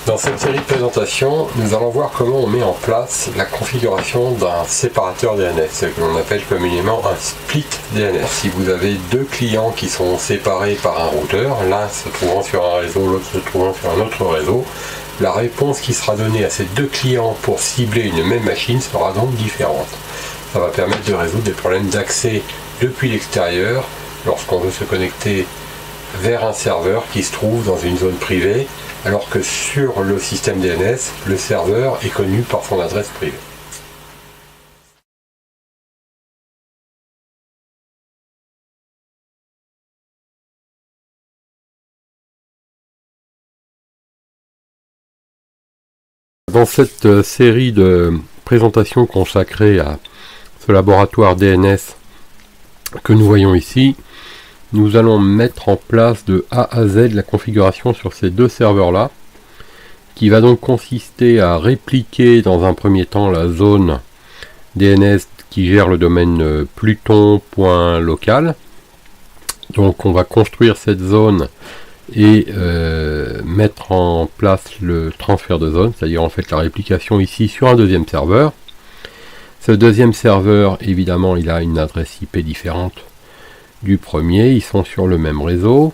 Dans cette série de présentations, nous allons voir comment on met en place la configuration d'un séparateur DNS, ce que l'on appelle communément un split DNS. Si vous avez deux clients qui sont séparés par un routeur, l'un se trouvant sur un réseau, l'autre se trouvant sur un autre réseau, la réponse qui sera donnée à ces deux clients pour cibler une même machine sera donc différente. Ça va permettre de résoudre des problèmes d'accès depuis l'extérieur lorsqu'on veut se connecter vers un serveur qui se trouve dans une zone privée, alors que sur le système DNS, le serveur est connu par son adresse privée. Dans cette série de présentations consacrées à ce laboratoire DNS que nous voyons ici, nous allons mettre en place de A à Z la configuration sur ces deux serveurs-là, qui va donc consister à répliquer dans un premier temps la zone DNS qui gère le domaine pluton.local. Donc on va construire cette zone et mettre en place le transfert de zone, c'est-à-dire en fait la réplication ici sur un deuxième serveur. Ce deuxième serveur, évidemment, il a une adresse IP différente du premier, ils sont sur le même réseau,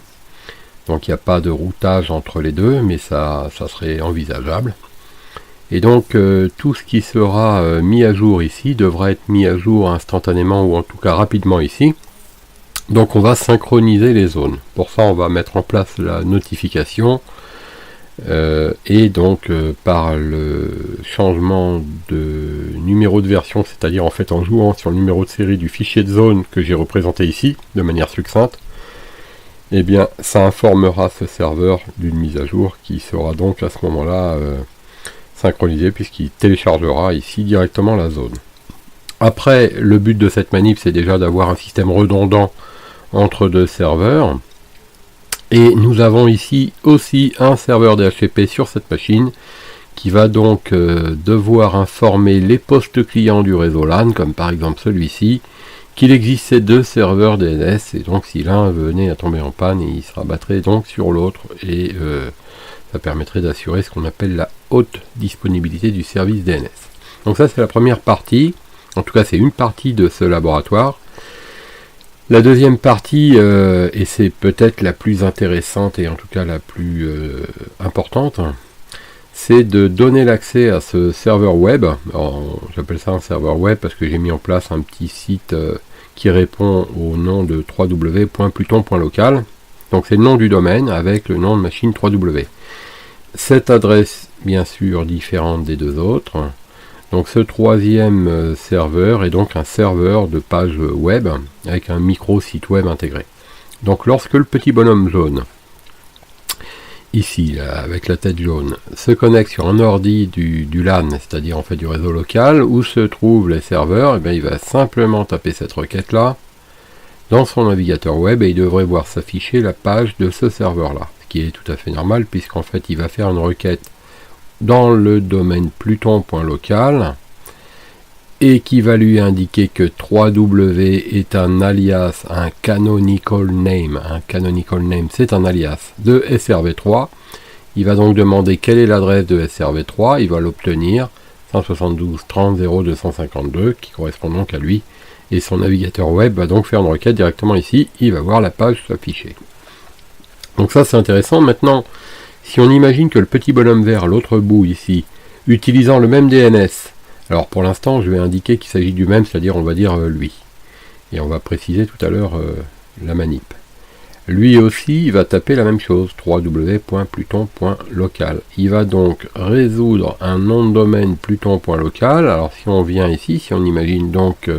donc il n'y a pas de routage entre les deux, mais ça serait envisageable. Et donc tout ce qui sera mis à jour ici devra être mis à jour instantanément ou en tout cas rapidement ici. Donc on va synchroniser les zones. Pour ça on va mettre en place la notification et donc par le changement de numéro de version, c'est-à-dire en fait en jouant sur le numéro de série du fichier de zone que j'ai représenté ici de manière succincte, eh bien ça informera ce serveur d'une mise à jour qui sera donc à ce moment-là synchronisée, puisqu'il téléchargera ici directement la zone. Après, le but de cette manip, c'est déjà d'avoir un système redondant entre deux serveurs. Et nous avons ici aussi un serveur DHCP sur cette machine qui va donc devoir informer les postes clients du réseau LAN, comme par exemple celui-ci, qu'il existait deux serveurs DNS, et donc si l'un venait à tomber en panne, il se rabattrait donc sur l'autre, et ça permettrait d'assurer ce qu'on appelle la haute disponibilité du service DNS. Donc ça c'est la première partie, en tout cas c'est une partie de ce laboratoire. La deuxième partie, et c'est peut-être la plus intéressante et en tout cas la plus importante, c'est de donner l'accès à ce serveur web. J'appelle ça un serveur web parce que j'ai mis en place un petit site qui répond au nom de www.pluton.local. Donc c'est le nom du domaine avec le nom de machine 3W. Cette adresse, bien sûr, différente des deux autres. Donc ce troisième serveur est donc un serveur de page web avec un micro site web intégré. Donc lorsque le petit bonhomme jaune, ici là, avec la tête jaune, se connecte sur un ordi du LAN, c'est-à-dire en fait du réseau local, où se trouvent les serveurs, et bien il va simplement taper cette requête là dans son navigateur web et il devrait voir s'afficher la page de ce serveur là, ce qui est tout à fait normal puisqu'en fait il va faire une requête dans le domaine pluton.local et qui va lui indiquer que 3W est un alias, un canonical name. Un canonical name, c'est un alias de SRv3. Il va donc demander quelle est l'adresse de SRv3. Il va l'obtenir 172.30.0.252 qui correspond donc à lui. Et son navigateur web va donc faire une requête directement ici. Il va voir la page s'afficher. Donc ça c'est intéressant. Maintenant, si on imagine que le petit bonhomme vert à l'autre bout ici, utilisant le même DNS, alors pour l'instant je vais indiquer qu'il s'agit du même, c'est-à-dire on va dire lui. Et on va préciser tout à l'heure la manip. Lui aussi il va taper la même chose, www.pluton.local. Il va donc résoudre un nom de domaine pluton.local. Alors si on vient ici, si on imagine donc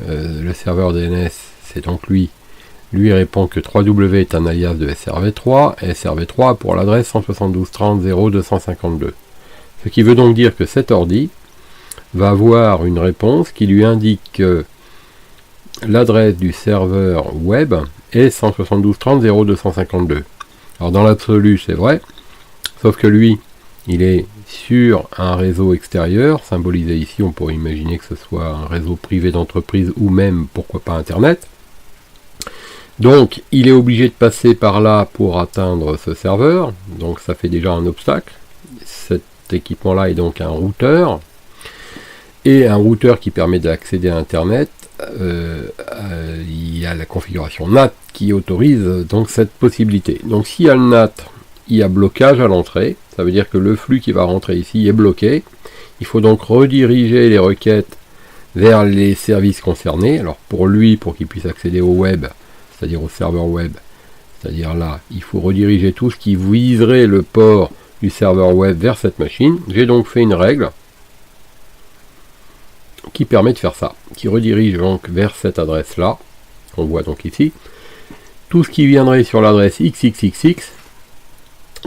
le serveur DNS, c'est donc lui. Lui répond que 3W est un alias de SRv3, et SRv3 pour l'adresse 172.30.0.252. Ce qui veut donc dire que cet ordi va avoir une réponse qui lui indique que l'adresse du serveur web est 172.30.0.252. Alors dans l'absolu c'est vrai, sauf que lui, il est sur un réseau extérieur, symbolisé ici, on pourrait imaginer que ce soit un réseau privé d'entreprise ou même, pourquoi pas, Internet. Donc il est obligé de passer par là pour atteindre ce serveur, donc ça fait déjà un obstacle. Cet équipement-là est donc un routeur, et un routeur qui permet d'accéder à Internet. Il y a la configuration NAT qui autorise donc cette possibilité. Donc s'il y a le NAT, il y a blocage à l'entrée, ça veut dire que le flux qui va rentrer ici est bloqué. Il faut donc rediriger les requêtes vers les services concernés. Alors pour lui, pour qu'il puisse accéder au web, c'est-à-dire au serveur web, c'est-à-dire là, il faut rediriger tout ce qui viserait le port du serveur web vers cette machine. J'ai donc fait une règle qui permet de faire ça, qui redirige donc vers cette adresse-là, qu'on voit donc ici, tout ce qui viendrait sur l'adresse XXXX,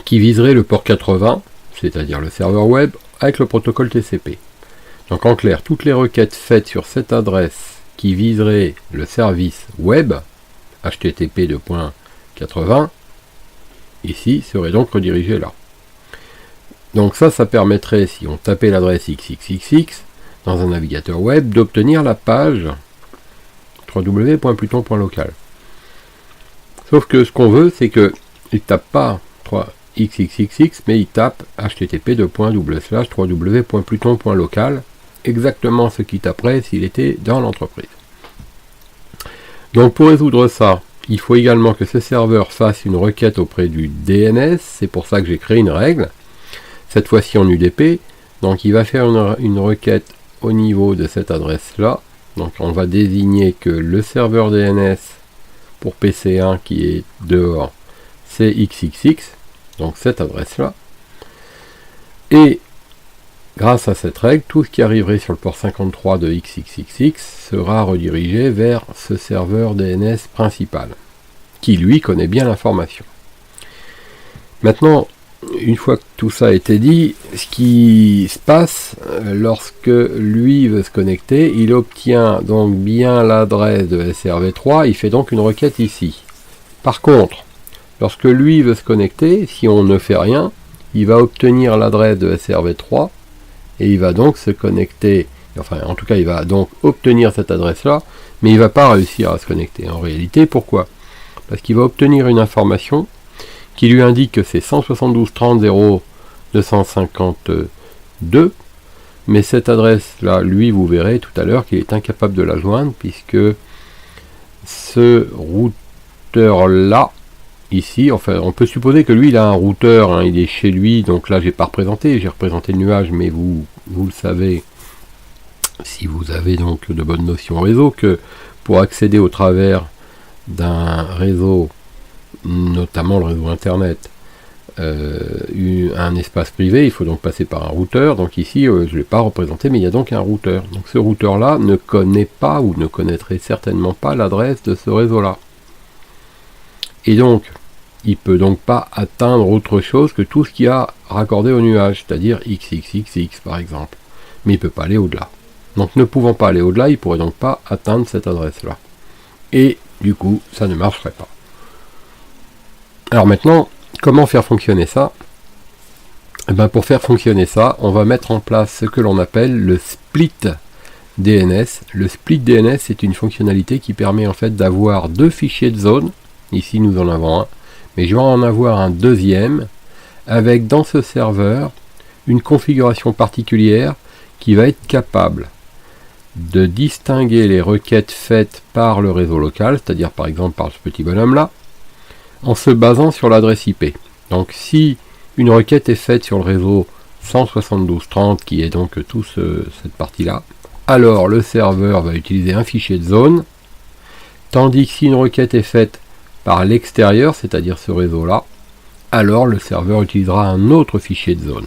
qui viserait le port 80, c'est-à-dire le serveur web, avec le protocole TCP. Donc en clair, toutes les requêtes faites sur cette adresse qui viserait le service web, HTTP 2.80, ici, seraient donc redirigées là. Donc ça permettrait, si on tapait l'adresse XXXX, dans un navigateur web, d'obtenir la page www.pluton.local. Sauf que ce qu'on veut, c'est qu'il ne tape pas 3xxxx, mais il tape http://www.pluton.local, exactement ce qu'il taperait s'il était dans l'entreprise. Donc pour résoudre ça, il faut également que ce serveur fasse une requête auprès du DNS, c'est pour ça que j'ai créé une règle, cette fois-ci en UDP, donc il va faire une requête au niveau de cette adresse-là. Donc on va désigner que le serveur DNS pour PC1 qui est dehors, c'est XXX, donc cette adresse-là. Et grâce à cette règle, tout ce qui arriverait sur le port 53 de XXXX sera redirigé vers ce serveur DNS principal, qui lui connaît bien l'information. Maintenant, une fois que tout ça a été dit, ce qui se passe lorsque lui veut se connecter, il obtient donc bien l'adresse de SRv3, il fait donc une requête ici. Par contre, lorsque lui veut se connecter, si on ne fait rien, il va obtenir l'adresse de SRv3 et il va donc se connecter, enfin en tout cas il va donc obtenir cette adresse-là, mais il ne va pas réussir à se connecter. En réalité, pourquoi? Parce qu'il va obtenir une information qui lui indique que c'est 172.30.0.252, mais cette adresse-là, lui, vous verrez tout à l'heure qu'il est incapable de la joindre, puisque ce routeur-là, ici, enfin, on peut supposer que lui, il a un routeur, hein, il est chez lui, donc là, j'ai pas représenté, j'ai représenté le nuage, mais vous le savez, si vous avez donc de bonnes notions réseau, que pour accéder au travers d'un réseau, notamment le réseau internet, un espace privé, il faut donc passer par un routeur. Donc ici, je ne l'ai pas représenté, mais il y a donc un routeur. Donc ce routeur-là ne connaît pas, ou ne connaîtrait certainement pas, l'adresse de ce réseau-là. Et donc, il ne peut donc pas atteindre autre chose que tout ce qu'il y a raccordé au nuage, c'est-à-dire XXXX par exemple. Mais il ne peut pas aller au-delà. Donc ne pouvant pas aller au-delà, il ne pourrait donc pas atteindre cette adresse-là. Et du coup, ça ne marcherait pas. Alors maintenant, comment faire fonctionner ça? Eh bien, pour faire fonctionner ça, on va mettre en place ce que l'on appelle le split DNS. Le split DNS, c'est une fonctionnalité qui permet en fait d'avoir deux fichiers de zone. Ici, nous en avons un, mais je vais en avoir un deuxième, avec dans ce serveur une configuration particulière qui va être capable de distinguer les requêtes faites par le réseau local, c'est-à-dire par exemple par ce petit bonhomme-là, en se basant sur l'adresse IP. Donc si une requête est faite sur le réseau 172.30, qui est donc cette partie-là, alors le serveur va utiliser un fichier de zone, tandis que si une requête est faite par l'extérieur, c'est-à-dire ce réseau-là, alors le serveur utilisera un autre fichier de zone.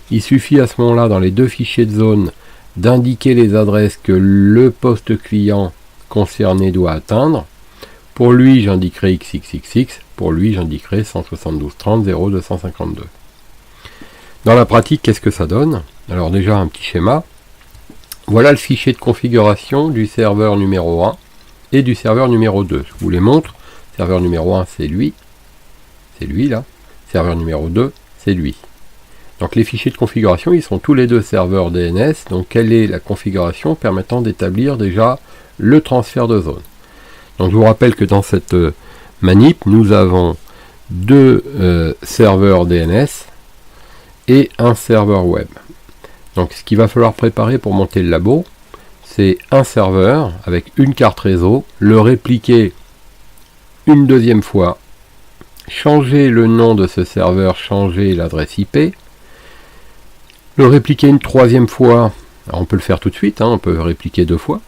Il suffit à ce moment-là, dans les deux fichiers de zone, d'indiquer les adresses que le poste client concerné doit atteindre. Pour lui, j'indiquerai XXXX, pour lui, j'indiquerai 172.30.0.252. Dans la pratique, qu'est-ce que ça donne? Alors déjà, un petit schéma. Voilà le fichier de configuration du serveur numéro 1 et du serveur numéro 2. Je vous les montre. Serveur numéro 1, c'est lui là. Serveur numéro 2, c'est lui. Donc les fichiers de configuration, ils sont tous les deux serveurs DNS. Donc quelle est la configuration permettant d'établir déjà le transfert de zone? Donc je vous rappelle que dans cette manip, nous avons deux serveurs DNS et un serveur web. Donc ce qu'il va falloir préparer pour monter le labo, c'est un serveur avec une carte réseau, le répliquer une deuxième fois, changer le nom de ce serveur, changer l'adresse IP, le répliquer une troisième fois, alors on peut le faire tout de suite, on peut répliquer 2 fois,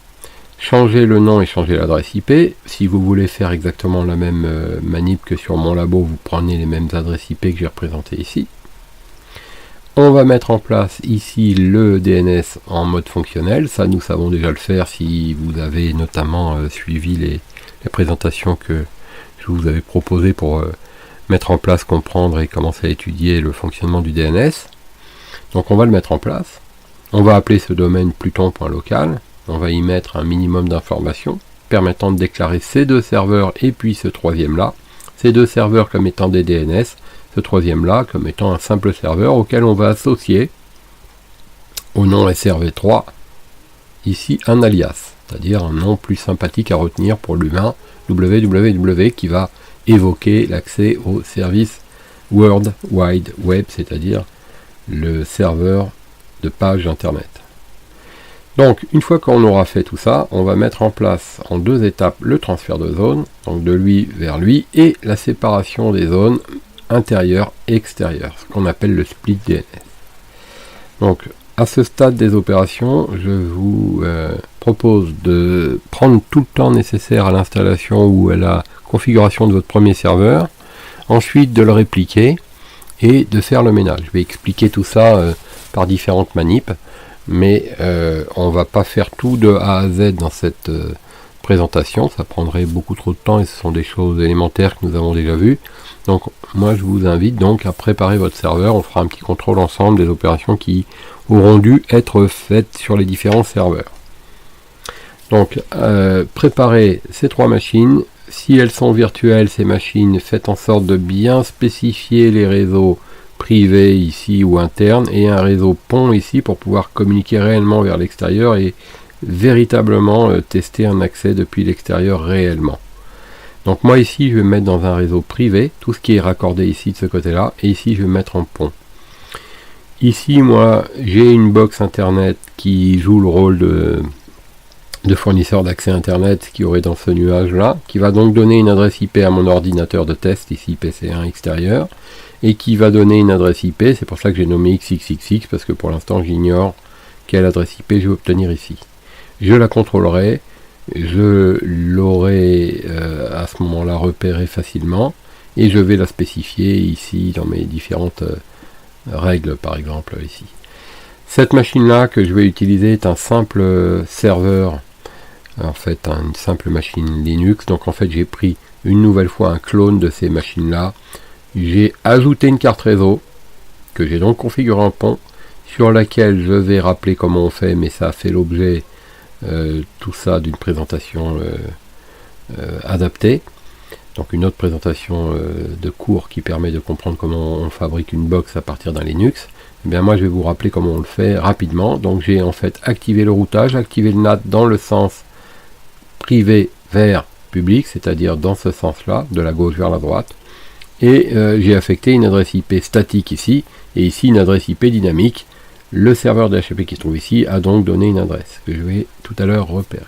changer le nom et changer l'adresse IP. Si vous voulez faire exactement la même manip que sur mon labo, vous prenez les mêmes adresses IP que j'ai représentées ici. On va mettre en place ici le DNS en mode fonctionnel. Ça, nous savons déjà le faire si vous avez notamment suivi les présentations que je vous avais proposées pour mettre en place, comprendre et commencer à étudier le fonctionnement du DNS. Donc on va le mettre en place. On va appeler ce domaine pluton.local. On va y mettre un minimum d'informations permettant de déclarer ces 2 serveurs et puis ce troisième là. Ces 2 serveurs comme étant des DNS. Ce troisième là comme étant un simple serveur auquel on va associer au nom SRv3 ici un alias, c'est-à-dire un nom plus sympathique à retenir pour l'humain, www, qui va évoquer l'accès au service World Wide Web, c'est-à-dire le serveur de page internet. Donc une fois qu'on aura fait tout ça, on va mettre en place en 2 étapes le transfert de zone, donc de lui vers lui, et la séparation des zones intérieur et extérieur, ce qu'on appelle le split DNS. Donc à ce stade des opérations, je vous propose de prendre tout le temps nécessaire à l'installation ou à la configuration de votre premier serveur, ensuite de le répliquer et de faire le ménage. Je vais expliquer tout ça par différentes manips, mais on va pas faire tout de A à Z dans cette présentation, ça prendrait beaucoup trop de temps et ce sont des choses élémentaires que nous avons déjà vues. Donc moi je vous invite donc à préparer votre serveur, on fera un petit contrôle ensemble des opérations qui auront dû être faites sur les différents serveurs. Donc préparez ces 3 machines, si elles sont virtuelles ces machines, faites en sorte de bien spécifier les réseaux privés ici ou internes et un réseau pont ici pour pouvoir communiquer réellement vers l'extérieur et véritablement tester un accès depuis l'extérieur réellement. Donc moi ici je vais me mettre dans un réseau privé, tout ce qui est raccordé ici de ce côté là, et ici je vais me mettre en pont. Ici moi j'ai une box internet qui joue le rôle de fournisseur d'accès internet qui aurait dans ce nuage là, qui va donc donner une adresse IP à mon ordinateur de test, ici PC1 extérieur, et qui va donner une adresse IP, c'est pour ça que j'ai nommé XXXX, parce que pour l'instant j'ignore quelle adresse IP je vais obtenir ici. Je la contrôlerai, je l'aurai à ce moment-là repérée facilement et je vais la spécifier ici dans mes différentes règles par exemple ici. Cette machine-là que je vais utiliser est un simple serveur, en fait une simple machine Linux, donc en fait j'ai pris une nouvelle fois un clone de ces machines-là, j'ai ajouté une carte réseau que j'ai donc configuré en pont, sur laquelle je vais rappeler comment on fait, mais ça a fait l'objet tout ça d'une présentation adaptée, donc une autre présentation de cours qui permet de comprendre comment on fabrique une box à partir d'un Linux. Et bien moi je vais vous rappeler comment on le fait rapidement. Donc j'ai en fait activé le routage, activé le NAT dans le sens privé vers public, c'est-à-dire dans ce sens là, de la gauche vers la droite, et j'ai affecté une adresse IP statique ici, et ici une adresse IP dynamique. Le serveur DHCP qui se trouve ici a donc donné une adresse que je vais tout à l'heure repérer.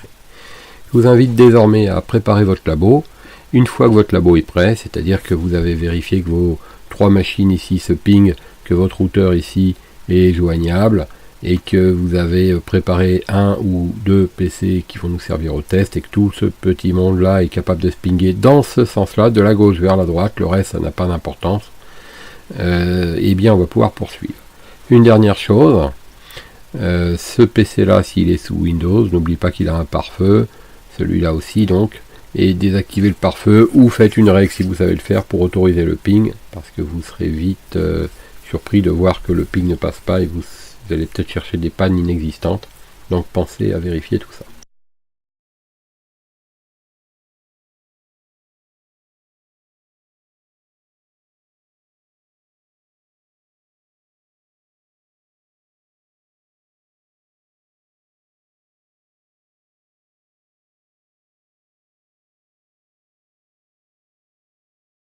Je vous invite désormais à préparer votre labo. Une fois que votre labo est prêt, c'est-à-dire que vous avez vérifié que vos 3 machines ici se pingent, que votre routeur ici est joignable, et que vous avez préparé 1 ou 2 PC qui vont nous servir au test, et que tout ce petit monde-là est capable de se pinguer dans ce sens-là, de la gauche vers la droite, le reste ça n'a pas d'importance, et bien on va pouvoir poursuivre. Une dernière chose, ce PC là s'il est sous Windows, n'oublie pas qu'il a un pare-feu, celui-là aussi donc, et désactivez le pare-feu ou faites une règle si vous savez le faire pour autoriser le ping, parce que vous serez vite surpris de voir que le ping ne passe pas et vous allez peut-être chercher des pannes inexistantes, donc pensez à vérifier tout ça.